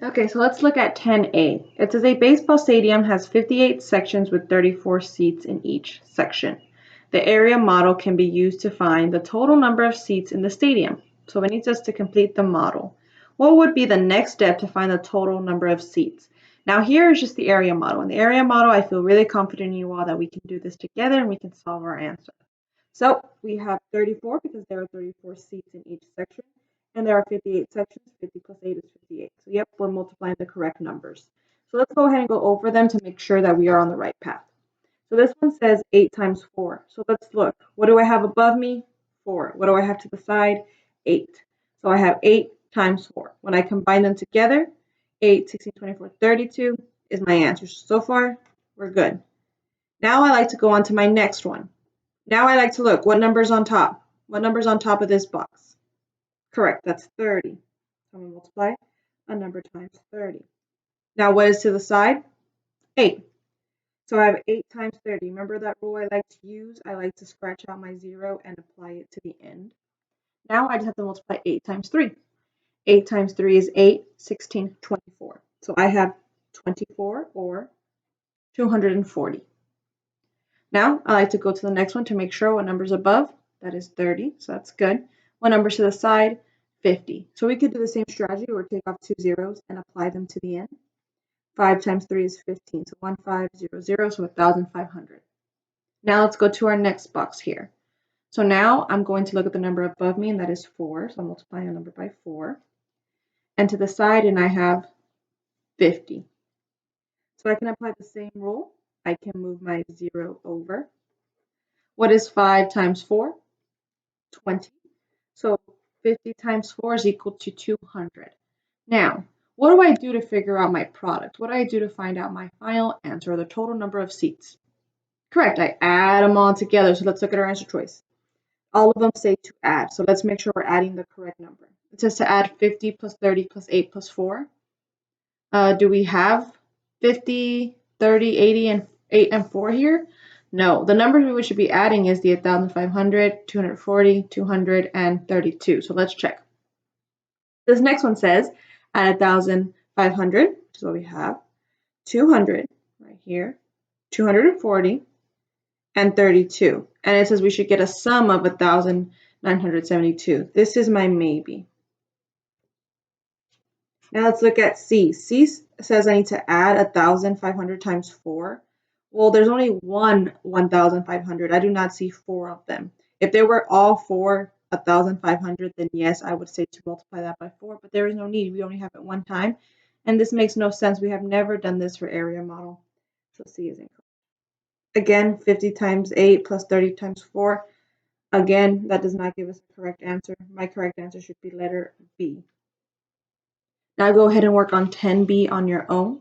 Okay, so let's look at 10A. It says a baseball stadium has 58 sections with 34 seats in each section. The area model can be used to find the total number of seats in the stadium. So it needs us to complete the model. What would be the next step to find the total number of seats? Now here is just the area model. In the area model, I feel really confident in you all that we can do this together and we can solve our answer. So we have 34 because there are 34 seats in each section, and there are 58 sections. 50 plus 8 is 58. So yep, we're multiplying the correct numbers. So let's go ahead and go over them to make sure that we are on the right path. So this one says 8 times 4. So let's look. What do I have above me? 4. What do I have to the side? 8. So I have 8 times 4. When I combine them together, 8, 16, 24, 32 is my answer. So far, we're good. Now I like to go on to my next one. Now I like to look. What number's on top? What number's on top of this box? Correct, that's 30. So I'm going to multiply a number times 30. Now what is to the side? 8. So I have 8 times 30. Remember that rule I like to use? I like to scratch out my 0 and apply it to the end. Now I just have to multiply 8 times 3. 8 times 3 is 8, 16, 24. So I have 24 or 240. Now I like to go to the next one to make sure what number's above. That is 30, so that's good. What number's to the side? 50. So we could do the same strategy or take off 2 zeros and apply them to the end. 5 times 3 is 15, so 1500, so 1,500. Now let's go to our next box here. So now I'm going to look at the number above me, and that is 4. So I'm multiplying a number by 4. And to the side, and I have 50. So I can apply the same rule. I can move my 0 over. What is 5 times 4? 20. So 50 times 4 is equal to 200. Now, what do I do to figure out my product? What do I do to find out my final answer, or the total number of seats? Correct, I add them all together. So let's look at our answer choice. All of them say to add. So let's make sure we're adding the correct number. It says to add 50 plus 30 plus 8 plus 4. Do we have 50, 30, 80, and 8 and 4 here? No, the number we should be adding is the 1,500, 240, 200, and 32. So let's check. This next one says add 1,500, which is what we have, 200 right here, 240, and 32. And it says we should get a sum of 1,972. This is my maybe. Now let's look at C. C says I need to add 1,500 times 4. Well, there's only one 1,500. I do not see 4 of them. If they were all 4 1,500, then yes, I would say to multiply that by 4, but there is no need. We only have it one time, and this makes no sense. We have never done this for area model, so C is incorrect. Again, 50 times 8 plus 30 times 4. Again, that does not give us a correct answer. My correct answer should be letter B. Now go ahead and work on 10B on your own.